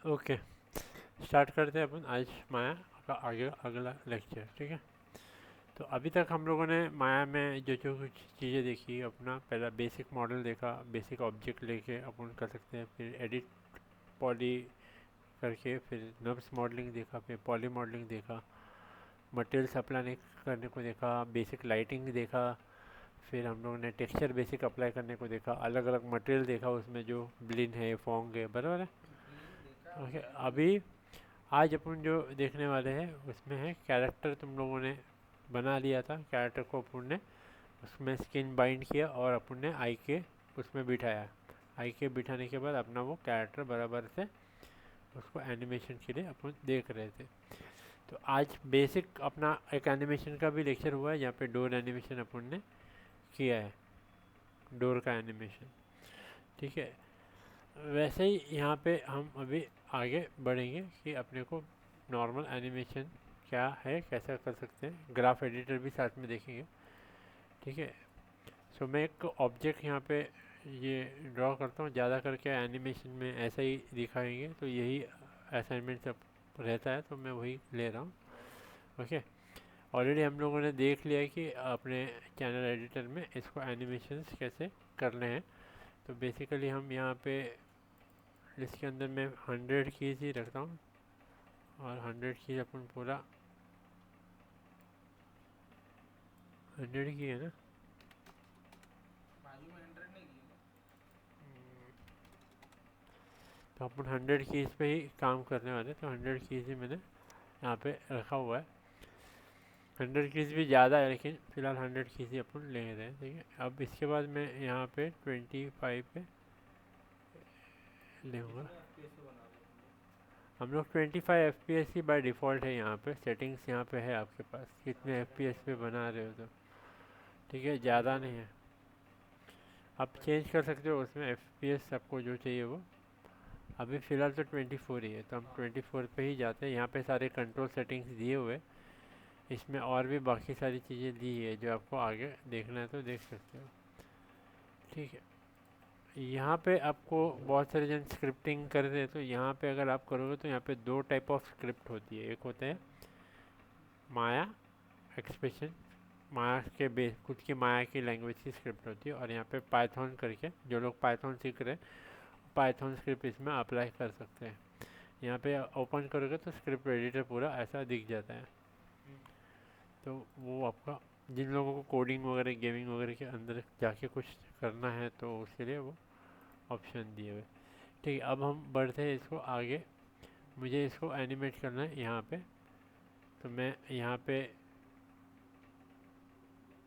Okay, start करते हैं अपन आज माया का आगे अगला लेक्चर। ठीक है, तो अभी तक हम लोगों ने माया में जो जो कुछ चीज़ें देखी, अपना पहला बेसिक मॉडल देखा, बेसिक ऑब्जेक्ट लेके अपन कर सकते हैं, फिर एडिट पॉली करके, फिर नर्व्स मॉडलिंग देखा, फिर पॉली मॉडलिंग देखा, मटेरियल्स अप्लाई करने को देखा, बेसिक लाइटिंग देखा, फिर हम लोगों ने टेक्सचर बेसिक अप्लाई करने को देखा, अलग अलग मटेरियल देखा उसमें जो ब्लिन है, फोंग है, बराबर है। ओके, अभी आज अपन जो देखने वाले हैं उसमें है कैरेक्टर। तुम लोगों ने बना लिया था कैरेक्टर को, अपन ने उसमें स्किन बाइंड किया और अपन ने आई के उसमें बिठाया। आई के बिठाने के बाद अपना वो कैरेक्टर बराबर से उसको एनिमेशन के लिए अपन देख रहे थे। तो आज बेसिक अपना एक एनिमेशन का भी लेक्चर हुआ है, जहाँ पे डोर एनिमेशन अपन ने किया है, डोर का एनिमेशन। ठीक है, वैसे ही यहाँ पे हम अभी आगे बढ़ेंगे कि अपने को नॉर्मल एनिमेशन क्या है, कैसा कर सकते हैं, ग्राफ एडिटर भी साथ में देखेंगे। ठीक है, सो मैं एक ऑब्जेक्ट यहाँ पे ये ड्रॉ करता हूँ, ज़्यादा करके एनिमेशन में ऐसा ही दिखाएंगे, तो यही असाइनमेंट सब रहता है, तो मैं वही ले रहा हूँ। ओके, ऑलरेडी हम लोगों ने देख लिया है कि अपने चैनल एडिटर में इसको एनिमेशंस कैसे करने हैं। तो बेसिकली हम यहाँ पे इसके अंदर मैं 100 कीज़ ही रखता हूँ, और 100 कीज़ अपन पूरा 100 की है ना। तो अपन 100 कीज़ पे ही काम करने वाले, तो 100 कीज़ ही मैंने यहाँ पे रखा हुआ है। 100 कीज़ भी ज़्यादा है, लेकिन फ़िलहाल 100 कीज़ ही अपन ले रहे हैं। ठीक है, अब इसके बाद मैं यहाँ पे 25 पे लूँगा। हम लोग 25 F P S he by default है, यहाँ पे सेटिंग्स यहाँ पे है आपके पास, कितने एफ पी एस पे बना रहे हो तो। ठीक है, ज़्यादा नहीं है, आप चेंज कर सकते हो उसमें एफ पी एस आपको जो चाहिए वो। अभी फ़िलहाल तो 24 ही है, तो हम 24 पे ही जाते हैं। यहाँ पे सारे कंट्रोल सेटिंग्स दिए हुए, इसमें और भी बाकी सारी चीज़ें दी है, जो आपको आगे देखना है तो देख सकते हो। ठीक है, यहाँ पे आपको बहुत सारे जन स्क्रिप्टिंग कर रहे हैं, तो यहाँ पे अगर आप करोगे तो यहाँ पे दो टाइप ऑफ स्क्रिप्ट होती है। एक होता है माया एक्सप्रेशन, माया के बेस खुद की माया की लैंग्वेज की स्क्रिप्ट होती है, और यहाँ पे पाइथन करके जो लोग पाइथन सीख रहे हैं, पाइथन स्क्रिप्ट इसमें अप्लाई कर सकते हैं। यहाँ पे ओपन करोगे तो स्क्रिप्ट एडिटर पूरा ऐसा दिख जाता है। तो वो आपका, जिन लोगों को कोडिंग वगैरह गेमिंग वगैरह के अंदर जाके कुछ करना है, तो उसके लिए वो ऑप्शन दिए हुए। ठीक है, अब हम बढ़ते हैं इसको आगे। मुझे इसको एनिमेट करना है यहाँ पे, तो मैं यहाँ पे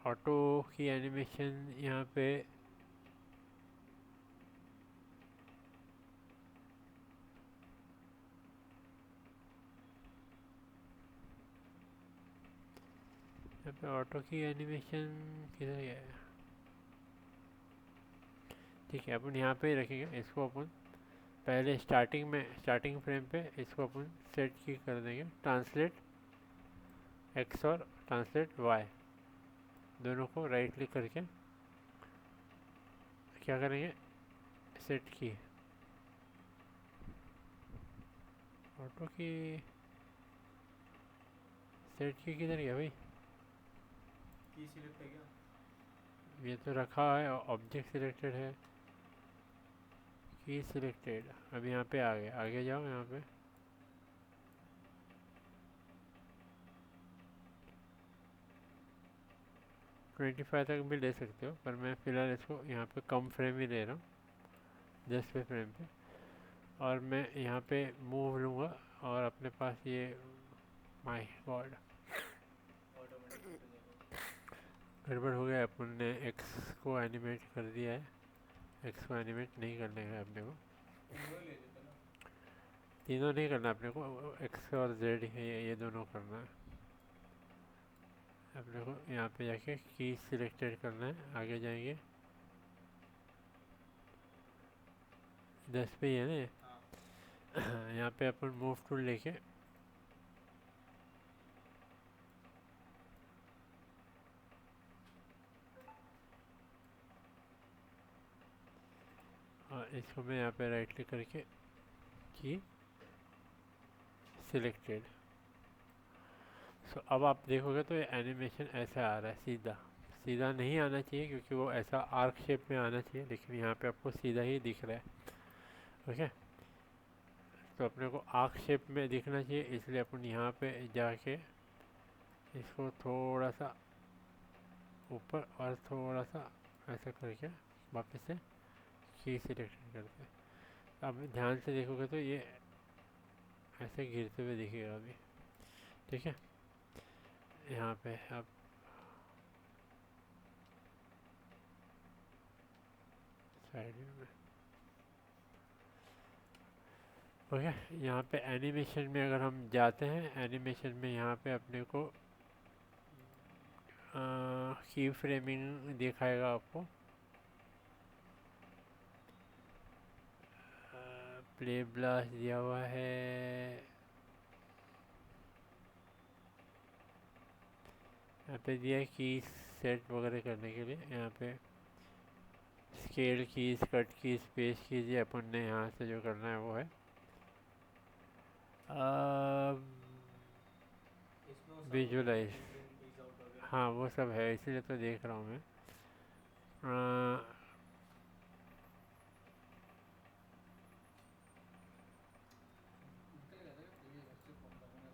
ऑटो की एनिमेशन यहाँ पे ऑटो की एनिमेशन किधर गया है। ठीक है, अपन यहाँ पे ही रखेंगे इसको। अपन पहले स्टार्टिंग में, स्टार्टिंग फ्रेम पे इसको अपन सेट की कर देंगे, ट्रांसलेट एक्स और ट्रांसलेट वाई, दोनों को राइट क्लिक करके क्या करेंगे, सेट की। ऑटो की सेट की किधर गया भाई, ये तो रखा है, ऑब्जेक्ट सिलेक्टेड है, की सिलेक्टेड। अब यहाँ पे आ गए, आगे जाओ यहाँ पे। 25 तक भी ले सकते हो, पर मैं फ़िलहाल इसको यहाँ पे कम फ्रेम ही ले रहा हूँ, 10वें फ्रेम पे। और मैं यहाँ पे मूव लूँगा, और अपने पास ये, माय गॉड, गड़बड़ हो गया। अपन ने एक्स को एनिमेट कर दिया है, एक्स को एनिमेट नहीं करने का अपने को, तीनों नहीं करना अपने को, एक्स और जेड है, ये दोनों करना है अपने को। यहाँ पे जाके की सिलेक्टेड करना है, आगे जाएंगे, 10 पे ही है ना ये। यहाँ पे अपन मूव टूल लेके और इसको मैं यहाँ पे राइट क्लिक करके की सिलेक्टेड। सो अब आप देखोगे तो ये एनिमेशन ऐसा आ रहा है, सीधा सीधा नहीं आना चाहिए क्योंकि वो ऐसा आर्क शेप में आना चाहिए, लेकिन यहाँ पे आपको सीधा ही दिख रहा है। ओके, तो अपने को आर्क शेप में दिखना चाहिए, इसलिए अपन यहाँ पे जाके इसको थोड़ा सा ऊपर और थोड़ा सा ऐसा करके वापस से की सिलेक्शन करते हैं। अब ध्यान से देखोगे तो ये ऐसे गिरते हुए दिखेगा अभी, ठीक है। यहाँ पे अब साइड में ओके, यहाँ पे एनिमेशन में अगर हम जाते हैं, एनिमेशन में यहाँ पे अपने को की फ्रेमिंग दिखाएगा आपको, प्ले ब्लास्ट दिया हुआ है, यहाँ पे दिया है कीज सेट वगैरह करने के लिए। यहाँ पे scale keys, cut keys, paste keys, ये अपन ने यहाँ से जो करना है वो है। विजुलाइज, हाँ वो सब है, इसीलिए तो देख रहा हूँ मैं।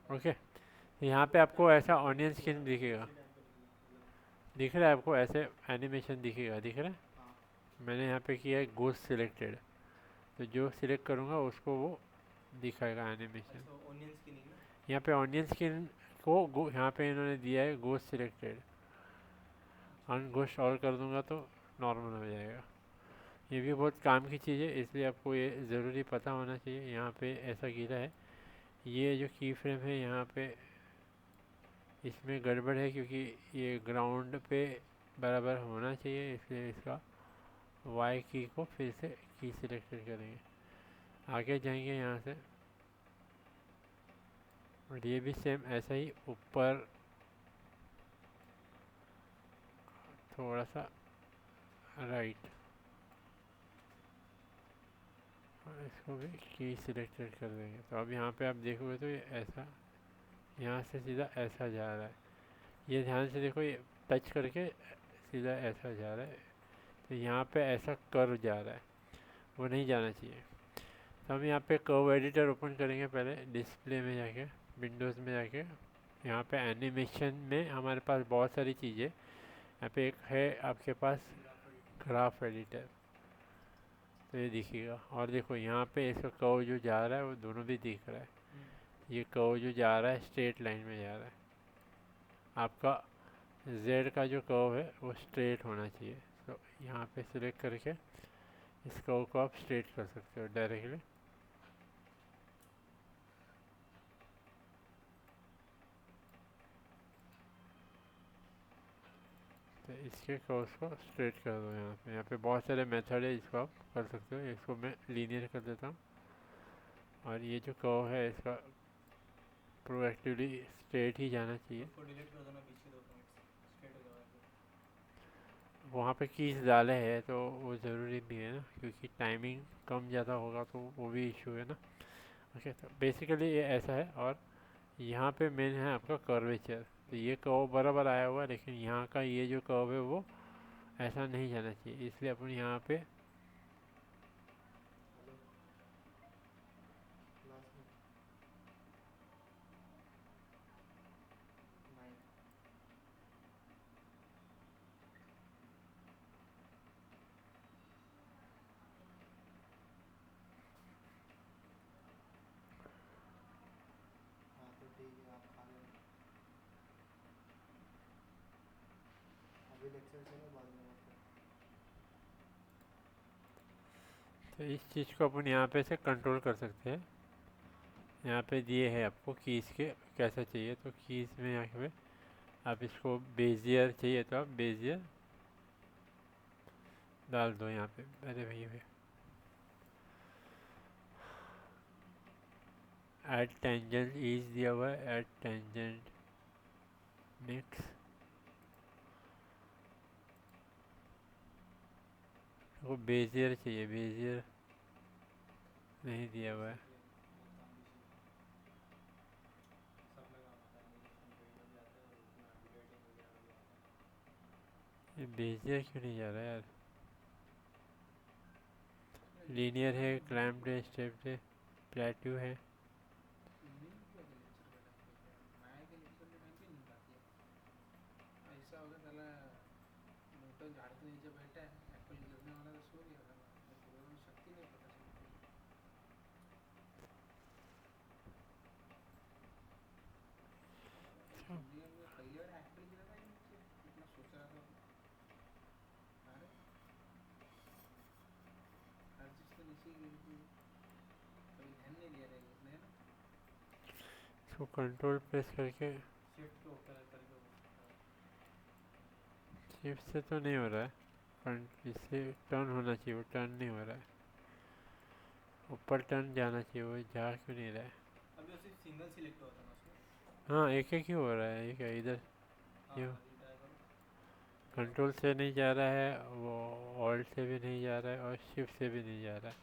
ओके, यहाँ पे आपको ऐसा ऑनियन स्किन दिखेगा, दिख रहा है आपको, ऐसे एनिमेशन दिखेगा, दिख रहा है। मैंने यहाँ पे किया है गोस्ट सिलेक्टेड, तो जो सिलेक्ट करूँगा उसको वो दिखाएगा एनिमेशन। यहाँ पे ऑनियन स्किन को यहाँ पे इन्होंने दिया है गोस्ट सिलेक्टेड, अनगोस्ट और कर दूंगा तो नॉर्मल हो जाएगा। ये भी बहुत काम की चीज़ है, इसलिए आपको ये ज़रूरी पता होना चाहिए। यहाँ पे ऐसा गिरा है, ये जो की फ्रेम है यहाँ पे इसमें गड़बड़ है क्योंकि ये ग्राउंड पे बराबर होना चाहिए, इसलिए इसका वाई की को फिर से की सिलेक्टेड करेंगे, आगे जाएंगे यहाँ से। और ये भी सेम ऐसा ही ऊपर थोड़ा सा राइट, और इसको भी की सिलेक्टेड कर देंगे। तो अब यहाँ पे आप देखोगे तो ये ऐसा यहाँ से सीधा ऐसा जा रहा है, ये ध्यान से देखो, ये टच करके सीधा ऐसा जा रहा है, तो यहाँ पे ऐसा कर्व जा रहा है, वो नहीं जाना चाहिए। तो हम यहाँ पे कर्व एडिटर ओपन करेंगे, पहले डिस्प्ले में जाके, विंडोज़ में जाके, यहाँ पे एनिमेशन में हमारे पास बहुत सारी चीज़ें, यहाँ पे एक है आपके पास ग्राफ एडिटर, तो ये दिखेगा। और देखो यहाँ पे इसका कर्व जो जा रहा है वो दोनों भी दिख रहा है, ये कर्व जो जा रहा है स्ट्रेट लाइन में जा रहा है, आपका Z का जो कर्व है वो स्ट्रेट होना चाहिए। तो यहाँ पे सिलेक्ट करके इस कर्व को आप स्ट्रेट कर सकते हो डायरेक्टली। तो इसके कर्व्स को स्ट्रेट कर दो। यहाँ पे बहुत सारे मेथड है, इसको आप कर सकते हो। इसको मैं लीनियर कर देता हूँ, और ये जो कर्व है इसका प्रोएक्टिवली स्ट्रेट ही जाना चाहिए। वहाँ पे कीज डाले हैं तो वो ज़रूरी भी है ना, क्योंकि टाइमिंग कम ज़्यादा होगा तो वो भी इशू है ना। ओके, तो बेसिकली ये ऐसा है। और यहाँ पे मेन है आपका कर्वेचर, तो ये कर्व बराबर आया हुआ है, लेकिन यहाँ का ये जो कर्व है वो ऐसा नहीं जाना चाहिए, इसलिए अपन यहाँ पे तो इस चीज़ को अपन यहाँ पे से कंट्रोल कर सकते हैं। यहाँ पे दिए है आपको कीज़ के कैसा चाहिए, तो कीज़ में यहाँ पे आप इसको बेजियर चाहिए तो आप बेजियर डाल दो यहाँ पे। अरे भैया, ऐड टेंजेंट ईज दिया हुआ है, ऐड टेंजेंट मिक्स, वो बेजियर चाहिए, बेजियर नहीं दिया हुआ है। बेजियर क्यों नहीं जा रहा यार? लीनियर है, क्लैम्प्ड है, स्टेप्ड है, प्लेट्यू है। ऐसा होगा साला मोटर झाड़ के नीचे बैठा है, एप्पल गिरने वाला तो सो गया साला, मेरे को शक्ति नहीं पता चलती। जिंदगी में पहली बार एप्पल गिरा था नीचे, इतना सोच रहा था। अरे हर चीज़ तो नीचे गिरती है, कभी ध्यान नहीं दिया रहेगा इसने, है ना। इसको कंट्रोल प्रेस करके। शिफ्ट को करके वो शिफ्ट से तो नहीं हो रहा है, इससे टर्न होना चाहिए, वो टर्न नहीं हो रहा है। ऊपर टर्न जाना चाहिए, वो जा क्यों नहीं रहा है? अभी सिर्फ सिंगल सिलेक्ट हुआ था ना उसमें। हाँ, एक एक ही हो रहा है, एक है इधर। हाँ क्यों? अभी ट्राई करो। कंट्रोल से नहीं जा रहा है वो, ऑल्ट से भी नहीं जा रहा है और शिफ्ट से भी नहीं जा रहा है।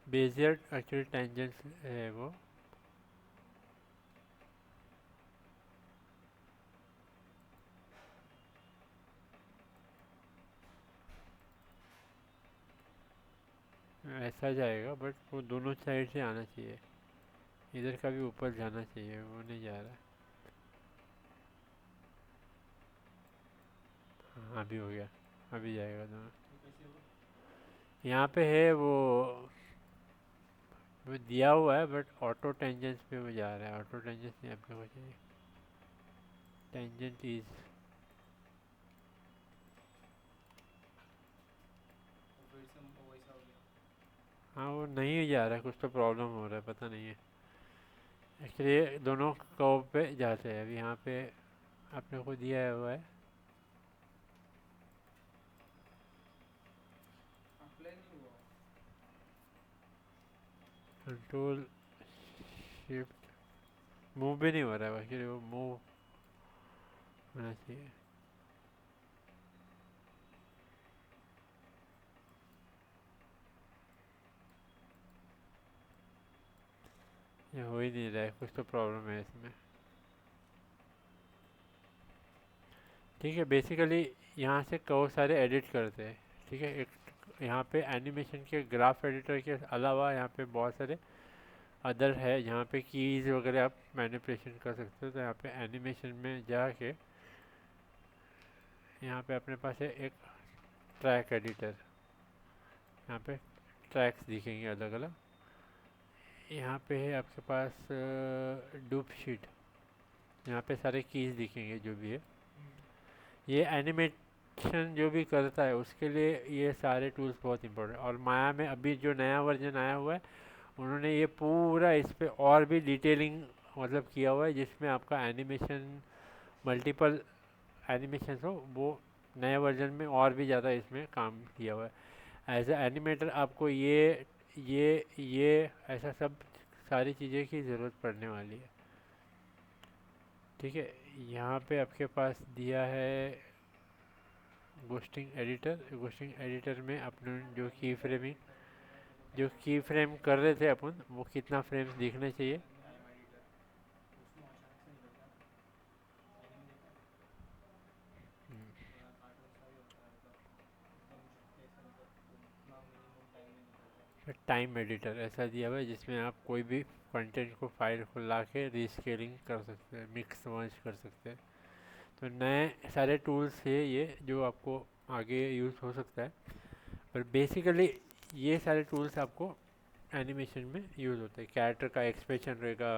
बेजियर एक्चुअली टेंजेंट है वो। ऐसा जाएगा बट वो दोनों साइड से आना चाहिए, इधर का भी ऊपर जाना चाहिए, वो नहीं जा रहा है। हाँ अभी हो गया, अभी जाएगा दोनों। ये कैसे हुआ? यहाँ पे है वो दिया हुआ है बट ऑटो टेंजेंस पे वो जा रहा है, ऑटो टेंजेंस नहीं अपने को चाहिए। Tangent is. वो फिर से वो वैसा हो गया। हाँ वो नहीं जा रहा है, कुछ तो प्रॉब्लम हो रहा है, पता नहीं है। एक्चुअली दोनों कर्व पे जाते हैं, अभी यहाँ पे अपने को दिया हुआ है। अप्लाई नहीं हुआ। कंट्रोल शिफ्ट, मूव भी नहीं हो रहा है एक्चुअली, वो मूव होना चाहिए। ये हो ही नहीं रहा है, कुछ तो प्रॉब्लम है इसमें। ठीक है, बेसिकली यहाँ से कर्व सारे एडिट करते हैं। ठीक है, एक यहाँ पे एनिमेशन के ग्राफ एडिटर के अलावा यहाँ पे बहुत सारे अदर है, जहाँ पे कीज़ वगैरह आप मैनिपुलेशन कर सकते हो। तो यहाँ पे एनिमेशन में जाके यहाँ पे अपने पास है एक ट्रैक एडिटर। यहाँ पे ट्रैक्स दिखेंगे अलग अलग। यहाँ पे है आपके पास डूप शीट, यहाँ पे सारे कीज़ दिखेंगे जो भी है। ये एनिमेशन जो भी करता है उसके लिए ये सारे टूल्स बहुत इंपॉर्टेंट। और माया में अभी जो नया वर्जन आया हुआ है, उन्होंने ये पूरा इस पे और भी डिटेलिंग मतलब किया हुआ है, जिसमें आपका एनिमेशन मल्टीपल एनिमेशन हो, वो नए वर्जन में और भी ज़्यादा इसमें काम किया हुआ है। एज ए एनिमेटर आपको ये ऐसा सब सारी चीज़ें की ज़रूरत पड़ने वाली है। ठीक है, यहाँ पे आपके पास दिया है गोस्टिंग एडिटर। गोस्टिंग एडिटर में अपने जो की फ्रेमिंग, जो की फ्रेम कर रहे थे अपन, वो कितना फ्रेम्स दिखने चाहिए। टाइम एडिटर उसमें अचानक से निकलता है, मैंने भी देखा है। थोड़ा कार्टून सा भी होता है, मतलब एकदम झटके से, मतलब उतना मिनिमम टाइम में निकलता है। टाइम एडिटर ऐसा दिया हुआ है जिसमें आप कोई भी कंटेंट को फाइल को ला के रीस्केलिंग कर सकते हैं, मिक्स मर्ज कर सकते हैं। तो नए सारे टूल्स है ये जो आपको आगे यूज़ हो सकता है। पर बेसिकली ये सारे टूल्स आपको एनिमेशन में यूज़ होते हैं। कैरेक्टर का एक्सप्रेशन रहेगा,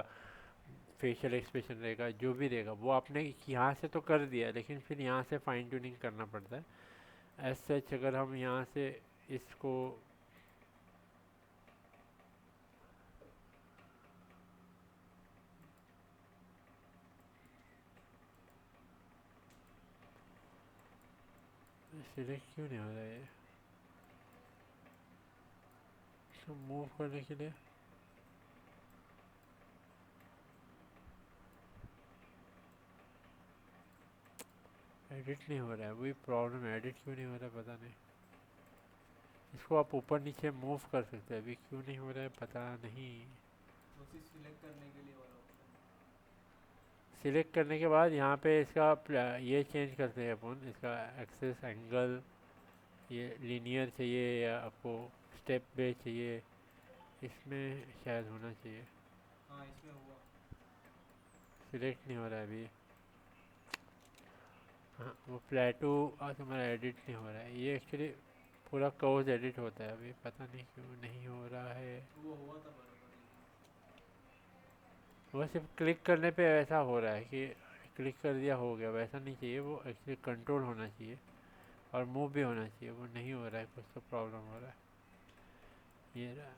फेशियल एक्सप्रेशन रहेगा, जो भी रहेगा वो आपने यहाँ से तो कर दिया, लेकिन फिर यहाँ से फाइन ट्यूनिंग करना पड़ता है। एज सच अगर हम यहाँ से इसको सिलेक्ट क्यों नहीं हो रहा है, इसको मूव करने के लिए एडिट नहीं हो रहा है, वही प्रॉब्लम है। एडिट क्यों नहीं हो रहा है पता नहीं। इसको आप ऊपर नीचे मूव कर सकते हैं, अभी क्यों नहीं हो रहा है पता नहीं। वो सिर्फ सिलेक्ट करने के लिए वाला ऑप्शन है। सिलेक्ट करने के बाद यहाँ पे इसका ये चेंज करते हैं अपन, इसका एक्सेस एंगल, ये लीनियर चाहिए या आपको स्टेप बेस चाहिए, इसमें शायद होना चाहिए। हाँ इसमें हुआ। सिलेक्ट नहीं हो रहा है अभी। हाँ वो प्लेटो तुम्हारा एडिट नहीं हो रहा है, ये एक्चुअली पूरा कर्व्स एडिट होता है, अभी पता नहीं क्यों नहीं हो रहा है। वो हुआ था बराबर लेकिन। वो सिर्फ क्लिक करने पे ऐसा हो रहा है कि क्लिक कर दिया हो गया, वैसा नहीं चाहिए, वो एक्चुअली कंट्रोल होना चाहिए और मूव भी होना चाहिए, वो नहीं हो रहा है, कुछ तो प्रॉब्लम हो रहा है। ये रहा।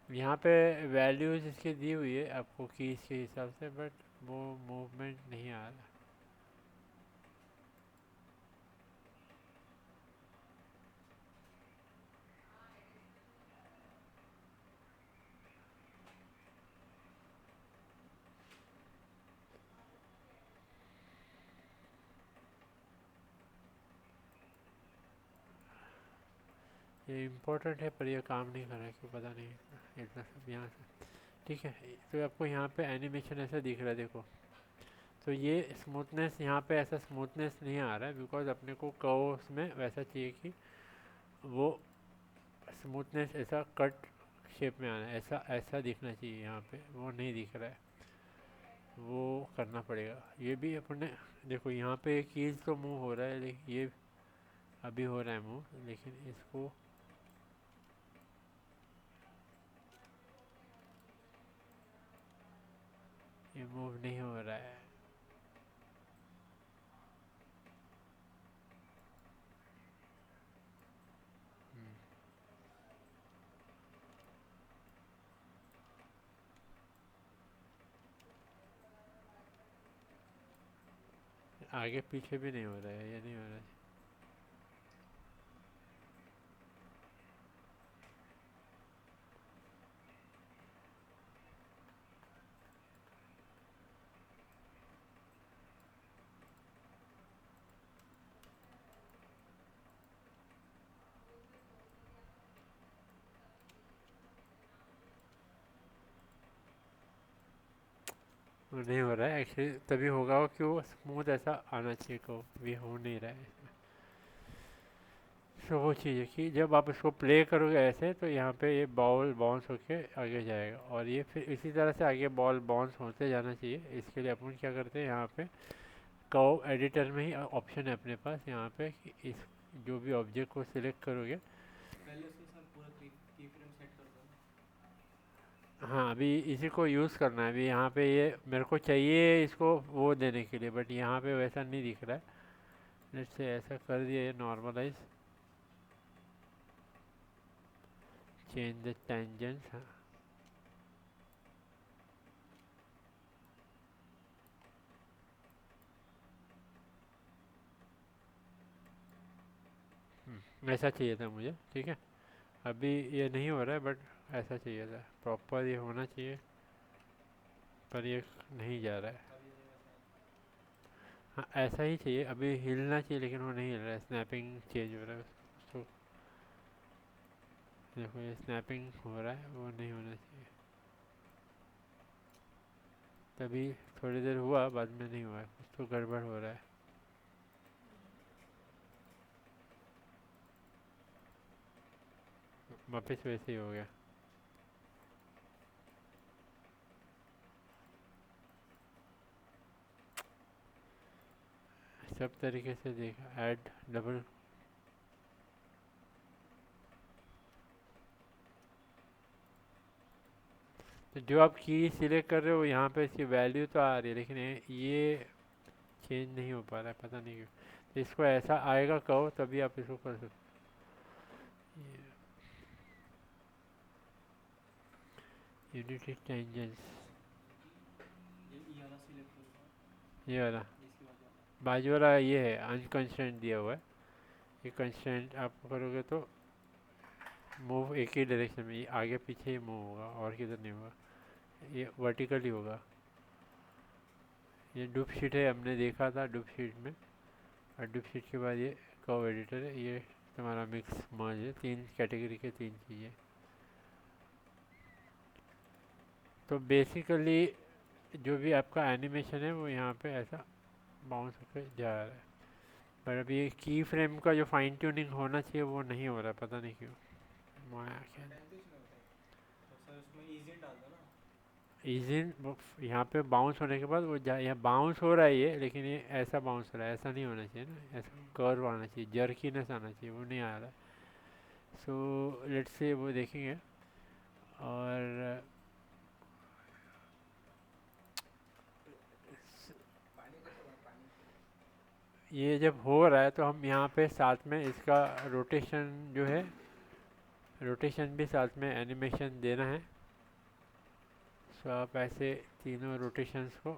यहाँ पे वैल्यूज इसकी दी हुई है आपको कीज के हिसाब से, बट वो मूवमेंट नहीं आ रहा। ये इम्पोर्टेंट है पर ये काम नहीं कर रहा है, क्यों पता नहीं, इतना सब यहाँ से। ठीक है, तो आपको यहाँ पे एनिमेशन ऐसा दिख रहा है, देखो। तो ये स्मूथनेस यहाँ पे ऐसा स्मूथनेस नहीं आ रहा है, बिकॉज अपने को कर्व्स में वैसा चाहिए कि वो स्मूथनेस ऐसा कट शेप में आना है, ऐसा ऐसा दिखना चाहिए, यहाँ पे वो नहीं दिख रहा है, वो करना पड़ेगा। ये भी अपने देखो यहाँ पे एक कीज तो मूव हो रहा है, लेकिन ये अभी हो रहा है मूव, लेकिन इसको ये मूव नहीं हो रहा है। आगे पीछे भी नहीं हो रहा है, ये नहीं हो रहा है। वो नहीं हो रहा है एक्चुअली, तभी होगा वो कि वो स्मूथ ऐसा आना चाहिए को, भी हो नहीं रहा है। तो वो चीज़ है कि जब आप इसको प्ले करोगे ऐसे, तो यहाँ पे ये बॉल बाउंस होके आगे जाएगा, और ये फिर इसी तरह से आगे बॉल बाउंस होते जाना चाहिए। इसके लिए अपन क्या करते हैं, यहाँ पे कर्व एडिटर में ही ऑप्शन है अपने पास यहाँ पे कि इस जो भी ऑब्जेक्ट को सिलेक्ट करोगे। पहले उसके साथ पूरा की फ्रेम सेट कर दो। हाँ अभी इसी को यूज़ करना है, अभी यहाँ पे ये मेरे को चाहिए इसको वो देने के लिए, बट यहाँ पे वैसा नहीं दिख रहा है। लेट्स से ऐसा कर दिया, ये नॉर्मलाइज, चेंज द टेंजेंट्स। हाँ ऐसा चाहिए था मुझे, ठीक है। अभी ये नहीं हो रहा है, बट ऐसा चाहिए था, प्रॉपर ये होना चाहिए, पर ये नहीं जा रहा है। अभी रहेगा शायद। हाँ ऐसा ही चाहिए, अभी हिलना चाहिए लेकिन वो नहीं हिल रहा है, स्नैपिंग चेंज हो रहा है। तो देखो ये स्नैपिंग हो रहा है, वो नहीं होना चाहिए। तभी थोड़ी देर हुआ, बाद में नहीं हुआ, कुछ तो गड़बड़ हो रहा है। वापस वैसे ही हो गया। सब तरीके से देखा, ऐड डबल। तो जो आप की सिलेक्ट कर रहे हो यहाँ पे इसकी वैल्यू तो आ रही है, लेकिन ये चेंज नहीं हो पा रहा है, पता नहीं क्यों। तो इसको ऐसा आएगा कहो तभी आप इसको कर सकते हो। यूनिटी टेंजेंस, ये वाला सिलेक्ट करूँगा। ये वाला इसके बाद वाला। बाजू वाला ये है अनकंस्ट्रेंट दिया हुआ है। ये कंस्ट्रेंट आप करोगे तो मूव एक ही डायरेक्शन में, ये आगे पीछे ही मूव होगा और किधर नहीं होगा, ये वर्टिकली होगा। ये डुप शीट है, हमने देखा था डुप शीट में, और डुप शीट के बाद ये कर्व एडिटर है, ये तुम्हारा मिक्स मर्ज है, 3 कैटेगरी के 3 चीज़ें। तो बेसिकली जो भी आपका एनिमेशन है वो यहाँ पे ऐसा बाउंस होकर जा रहा है, पर अभी ये की फ्रेम का जो फाइन ट्यूनिंग होना चाहिए वो नहीं हो रहा, पता नहीं क्यों। माया क्या टाइम पे नहीं होता है। तो सर उसमें इजी डाल दो ना। इजिन यहाँ पे बाउंस होने के बाद वो यहाँ बाउंस हो रहा है ये, लेकिन ये ऐसा बाउंस हो रहा है, ऐसा नहीं होना चाहिए ना, ऐसा कर्व आना चाहिए, जर्कीनेस आना चाहिए, वो नहीं आ रहा है। सो लेट्स से वो देखेंगे। और पानी का तो पानी ये जब हो रहा है तो हम यहाँ पे साथ में इसका रोटेशन जो है, रोटेशन भी साथ में एनिमेशन देना है। सो आप ऐसे तीनों रोटेशंस को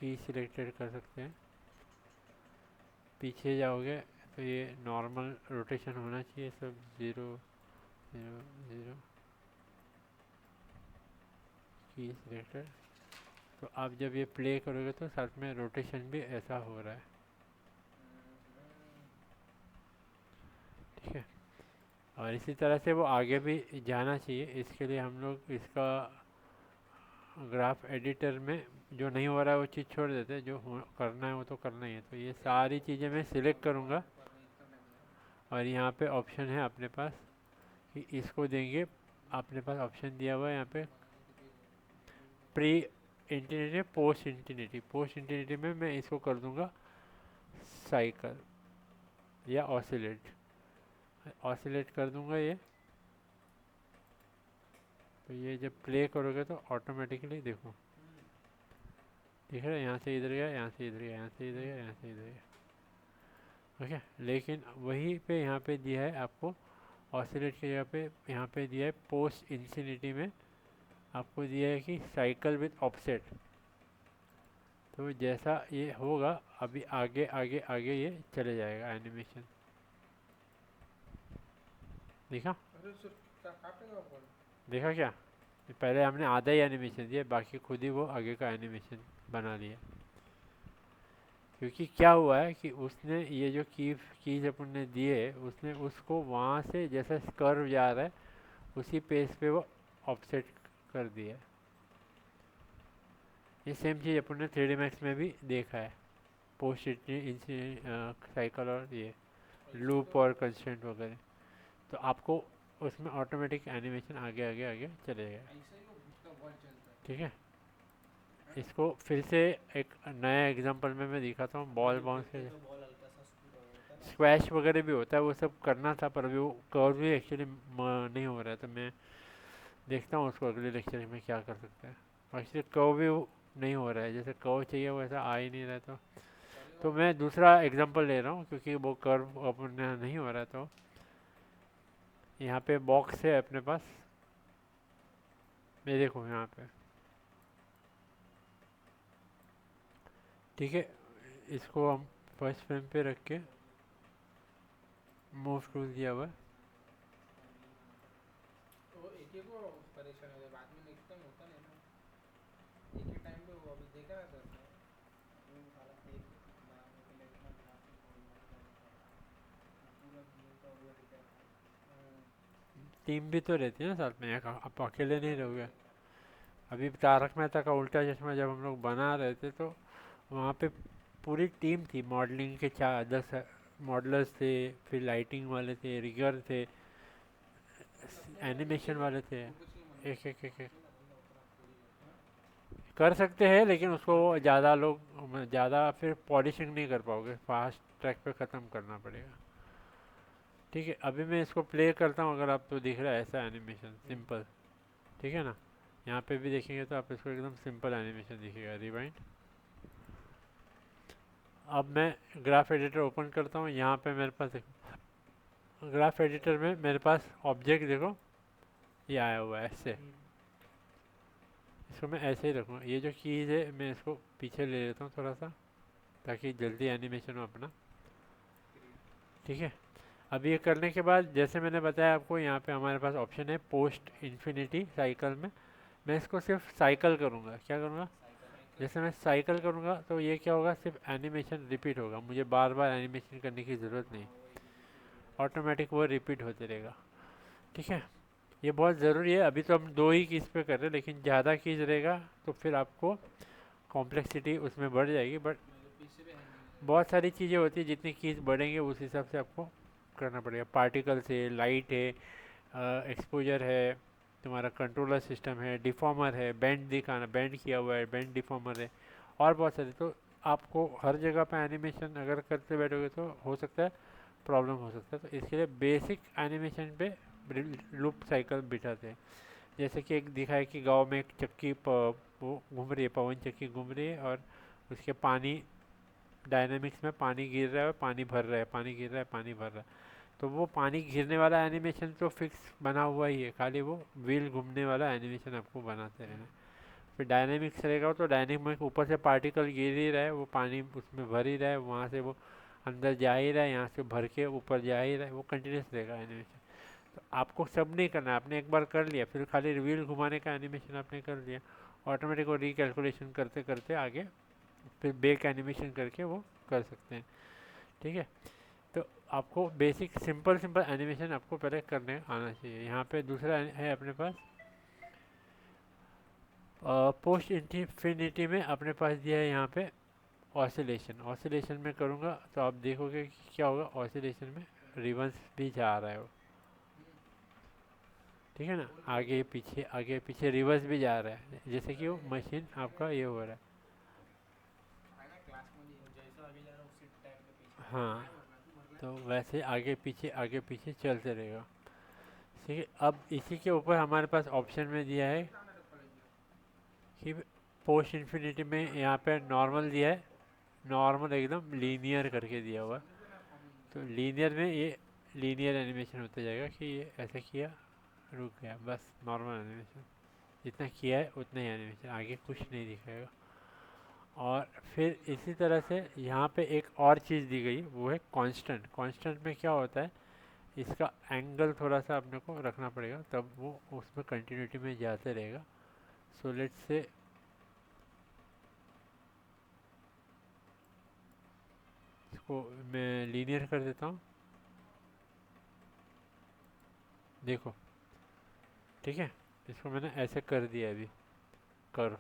की सिलेक्टेड कर सकते हैं। पीछे जाओगे तो ये नॉर्मल रोटेशन होना चाहिए, सब 0 0 0 की सिलेक्टेड। तो आप जब ये प्ले करोगे तो साथ में रोटेशन भी ऐसा हो रहा है, ठीक है। और इसी तरह से वो आगे भी जाना चाहिए। इसके लिए हम लोग इसका ग्राफ एडिटर में जो नहीं हो रहा है वो चीज़ छोड़ देते हैं, जो करना है वो तो करना ही है। तो ये सारी चीज़ें मैं सिलेक्ट करूँगा और यहाँ पे ऑप्शन है अपने पास कि इसको देंगे, अपने पास ऑप्शन दिया हुआ है यहाँ पे प्री इंटीनिटी पोस्ट इंटीनिटी। पोस्ट इंटीनिटी में मैं इसको कर दूँगा साइकिल या ऑसिलेट, ऑसिलेट कर दूँगा ये। तो ये जब प्ले करोगे तो ऑटोमेटिकली देखो दिख रहा है, यहाँ से इधर गया, यहाँ से इधर गया, यहाँ से इधर गया, यहाँ से इधर गया, ओके। लेकिन वहीं पे यहाँ पे दिया है आपको ऑसिलेट की जगह पे, यहाँ पे दिया है पोस्ट इंफिनिटी में आपको दिया है कि साइकिल विद ऑफसेट। तो जैसा ये होगा अभी आगे आगे आगे ये चले जाएगा एनिमेशन, देखा अरे सर क्या काटेगा ऊपर देखा क्या? पहले हमने आधा ही एनिमेशन दिया, बाकी खुद ही वो आगे का एनिमेशन बना लिया। क्योंकि क्या हुआ है कि उसने ये जो कीज अपन ने दिए, उसने उसको वहाँ से जैसा कर्व जा रहा है उसी पेज पे वो ऑफसेट कर दिया। ये सेम चीज़ अपन ने 3D Max में भी देखा है, पोस्ट साइकिल और ये लूप और कंस्टेंट वगैरह। तो आपको उसमें ऑटोमेटिक एनिमेशन आगे आगे आगे चलेगा, ऐसा ही वो भुट्टा बहुत चलता है। ठीक है। इसको फिर से एक नया एग्जांपल में मैं दिखाता हूँ। बॉल बाउंस के तो बॉल हल्का सा होता है ना। स्क्वैश वगैरह भी होता है, वो सब करना था, पर अभी वो कर्व भी एक्चुअली नहीं हो रहा है। तो मैं देखता हूँ उसको अगले लेक्चर में क्या कर सकते हैं। एक्चुअली कर्व भी नहीं हो रहा है, जैसे कर्व चाहिए वैसा आ ही नहीं रहा है। तो मैं दूसरा एग्जांपल ले रहा हूँ क्योंकि वो कर्व अपन नहीं हो रहा है। तो यहाँ पे बॉक्स है अपने पास, ये देखो यहाँ पे, ठीक है। इसको हम फर्स्ट फ्रेम पे रख के मूव टूल दिया हुआ है। तो एक ही को परेशान हो जाए, बाद में नेक्स्ट टाइम होता नहीं ना। एक ही टाइम पे वो अभी देखा ना सर ने, वो साला एक बनाने के लिए इतना ग्राफिक कोडिंग करना पड़ता है, पूरा गेम का वो दिखा है। टीम भी तो रहती है ना साथ में, आप अकेले नहीं रहोगे। अभी तारक मेहता का उल्टा चश्मा जब हम लोग बना रहे थे तो वहाँ पे पूरी टीम थी, मॉडलिंग के 10 मॉडलर्स थे, फिर लाइटिंग वाले थे, रिगर थे, एनिमेशन वाले थे, एक एक एक एक कर सकते हैं। लेकिन उसको ज़्यादा लोग ज़्यादा फिर पॉलिशिंग नहीं कर पाओगे, फास्ट ट्रैक पे ख़त्म करना पड़ेगा, ठीक है। अभी मैं इसको प्ले करता हूँ, अगर आपको दिख रहा है ऐसा एनिमेशन सिंपल, ठीक है ना। यहाँ पे भी देखेंगे तो आप इसको एकदम सिंपल एनिमेशन दिखेगा। रिवाइंड। अब मैं ग्राफ एडिटर ओपन करता हूँ। यहाँ पे मेरे पास देखो, ग्राफ एडिटर में मेरे पास ऑब्जेक्ट देखो ये आया हुआ है ऐसे। इसको मैं ऐसे ही रखूँगा। ये जो कीज़ है मैं इसको पीछे ले लेता हूँ थोड़ा सा, ताकि जल्दी एनिमेशन हो अपना, ठीक है। अब ये करने के बाद जैसे मैंने बताया आपको, यहाँ पे हमारे पास ऑप्शन है पोस्ट इन्फिनिटी साइकिल में। मैं इसको सिर्फ साइकिल करूँगा। क्या करूँगा? जैसे मैं साइकिल करूँगा तो ये क्या होगा, सिर्फ एनिमेशन रिपीट होगा, मुझे बार बार एनिमेशन करने की ज़रूरत नहीं। ऑटोमेटिक वो रिपीट होते रहेगा। ठीक है, ये बहुत ज़रूरी है। अभी तो हम 2 ही कीज़ पे कर रहे हैं, लेकिन ज़्यादा कीज़ रहेगा तो फिर आपको कॉम्प्लेक्सिटी उसमें बढ़ जाएगी। बट मतलब पीछे भी हैंग नहीं बहुत सारी चीज़ें होती है, जितनी कीज़ बढ़ेंगे उस हिसाब से आपको करना पड़ेगा। पार्टिकल्स है, लाइट है, एक्सपोजर है, तुम्हारा कंट्रोलर सिस्टम है, डिफॉर्मर है, बैंड दिखाना, बैंड किया हुआ है, बैंड डिफॉर्मर है, और बहुत सारे। तो आपको हर जगह पे एनिमेशन अगर करते बैठोगे तो हो सकता है प्रॉब्लम हो सकता है। तो इसके लिए बेसिक एनिमेशन पे लूप साइकिल बिठाते हैं। जैसे कि एक दिखाए कि गांव में एक चक्की वो घूम रही है, पवन चक्की घूम रही है, और उसके पानी डायनामिक्स में पानी गिर रहा है, पानी भर रहा है, पानी गिर रहा है, पानी भर रहा है। तो वो पानी गिरने वाला एनिमेशन तो फिक्स बना हुआ ही है, खाली वो व्हील घूमने वाला एनिमेशन आपको बनाते रहना है। फिर डायनेमिक्स रहेगा तो डायनेमिक ऊपर से पार्टिकल गिर ही रहा है, वो पानी उसमें भर ही रहा है, वहाँ से वो अंदर जा ही रहा है, यहाँ से भर के ऊपर जा ही रहा है, वो कंटिन्यूस रहेगा एनिमेशन। तो आपको सब नहीं करना है, आपने एक बार कर लिया, फिर खाली व्हील घुमाने का एनिमेशन आपने कर लिया, ऑटोमेटिक वो रिकैलकुलेशन करते करते आगे फिर बैक एनिमेशन करके वो कर सकते हैं। ठीक है, तो आपको बेसिक सिंपल सिंपल एनिमेशन आपको पहले करने आना चाहिए। यहाँ पे दूसरा है अपने पास पोस्ट इन्फिनिटी में अपने पास दिया है यहाँ पे ऑसिलेशन। ऑसिलेशन में करूँगा तो आप देखोगे कि क्या होगा, ऑसिलेशन में रिवर्स भी जा रहा है वो। ठीक है ना, आगे पीछे रिवर्स भी जा रहा है, जैसे कि वो मशीन आपका ये हो रहा है। है ना क्लास में भी जैसा आगे जा रहा है उसी टाइम पे पीछे आ रहा हाँ, है बोल रहा तू भर तो रहा वैसे आगे पीछे चलते रहेगा। ठीक है, अब इसी के ऊपर हमारे पास ऑप्शन में दिया है है कॉलेज में कि पोस्ट इन्फिनिटी में यहाँ पे नॉर्मल दिया है, नॉर्मल एकदम लीनियर करके दिया हुआ है। समझ ना फॉर्म तो लीनियर में ये लीनियर एनिमेशन होता जाएगा कि ये ऐसा किया, रुक गया, बस नॉर्मल एनिमेशन, जितना किया है उतना ही एनिमेशन, आगे कुछ नहीं दिखाएगा। और फिर इसी तरह से यहाँ पे एक और चीज़ दी गई, वो है कांस्टेंट। कांस्टेंट में क्या होता है, इसका एंगल थोड़ा सा अपने को रखना पड़ेगा, तब वो उसमें कंटिन्यूटी में जाते रहेगा। सो लेट्स से इसको मैं लीनियर कर देता हूँ, देखो। ठीक है, इसको मैंने ऐसे कर दिया अभी, करो।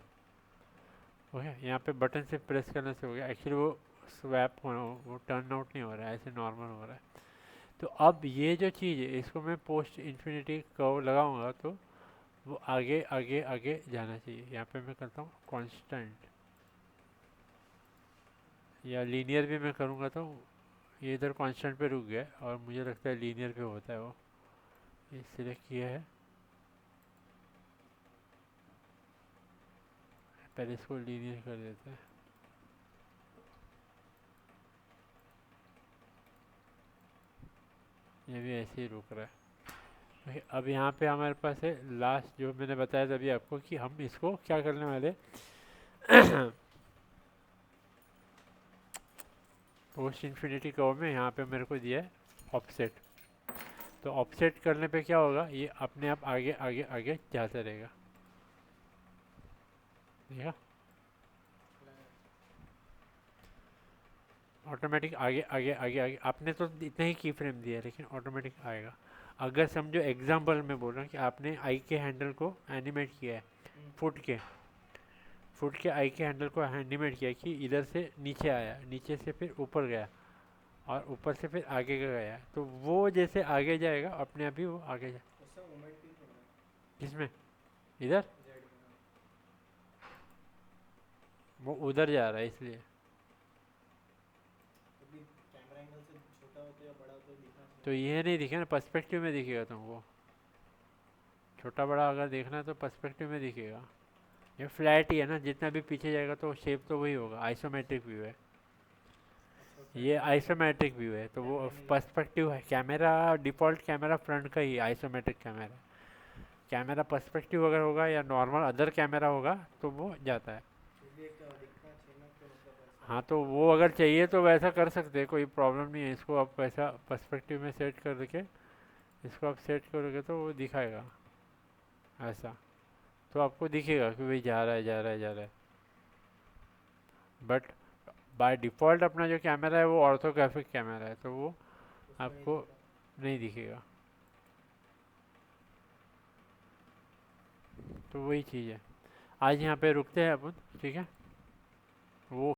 ओके, यहाँ पे बटन से प्रेस करने से हो गया, एक्चुअली वो स्वैप हो, वो टर्न आउट नहीं हो रहा है, ऐसे नॉर्मल हो रहा है। तो अब ये जो चीज़ है, इसको मैं पोस्ट इन्फिनिटी कर्व लगाऊंगा तो वो आगे आगे आगे जाना चाहिए। यहाँ पे मैं करता हूँ कांस्टेंट, या लीनियर भी मैं करूँगा तो ये इधर कांस्टेंट पे रुक गया है, और मुझे लगता है लीनियर पे होता है वो। ये सिलेक्ट किया है, पहले इसको लीनियर कर देते हैं। ये भी ऐसे ही रुक रहा है। ओके, अब यहाँ पे हमारे पास है लास्ट, जो मैंने बताया था अभी आपको कि हम इसको क्या करने वाले पोस्ट इन्फिनिटी कर्व में यहाँ पे मेरे को दिया है ऑफसेट। तो ऑफसेट करने पे क्या होगा, ये अपने आप आगे आगे आगे जाता रहेगा, देखा, ऑटोमेटिक आगे आगे आगे आगे। आपने तो इतना ही की फ्रेम दिया है, लेकिन ऑटोमेटिक आएगा। अगर समझो एग्जांपल में बोल रहा हूँ कि आपने आई के हैंडल को एनिमेट किया है, फुट के आई के हैंडल को एनिमेट किया कि इधर से नीचे आया, नीचे से फिर ऊपर गया, और ऊपर से फिर आगे का गया, तो वो जैसे आगे जाएगा अपने आप ही वो आगे जाए। उससे मूवमेंट भी थोड़ा किसमें, इधर, जेड में वो उधर जा रहा है इसलिए। क्योंकि कैमरा एंगल से छोटा होते या बड़ा होते दिखना तो चाहिए। ये नहीं दिखे ना, पर्सपेक्टिव में दिखेगा तुमको। छोटा बड़ा अगर देखना है तो पर्सपेक्टिव में दिखेगा। ये फ्लैट ही है ना, जितना भी पीछे जाएगा तो शेप तो वही होगा। आइसोमेट्रिक व्यू है, अच्छा ये फ्रंट आइसोमेट्रिक व्यू है, तो वो कैमरे में जाता पर्सपेक्टिव है। कैमरा डिफ़ॉल्ट कैमरा फ्रंट का ही आइसोमेट्रिक कैमरा। कैमरा पर्सपेक्टिव अगर होगा या नॉर्मल अदर कैमरा होगा तो वो जाता है। फिर भी एक दिखना चाहिए ना कि मतलब ऐसा हाँ, तो वो अगर चाहिए तो वैसा कर सकते हैं, कोई प्रॉब्लम नहीं है। इसको आप वैसा पर्सपेक्टिव में सेट कर के इसको आप सेट करोगे तो वो दिखाएगा ऐसा, तो आपको दिखेगा कि भाई जा रहा है जा रहा है जा रहा है। बट बाय डिफ़ॉल्ट अपना जो कैमरा है वो ऑर्थोग्राफिक कैमरा है, तो वो उसमें नहीं आपको दिखता। नहीं दिखेगा। तो वही चीज़ है, आज यहाँ पे रुकते हैं अपन, ठीक है। वो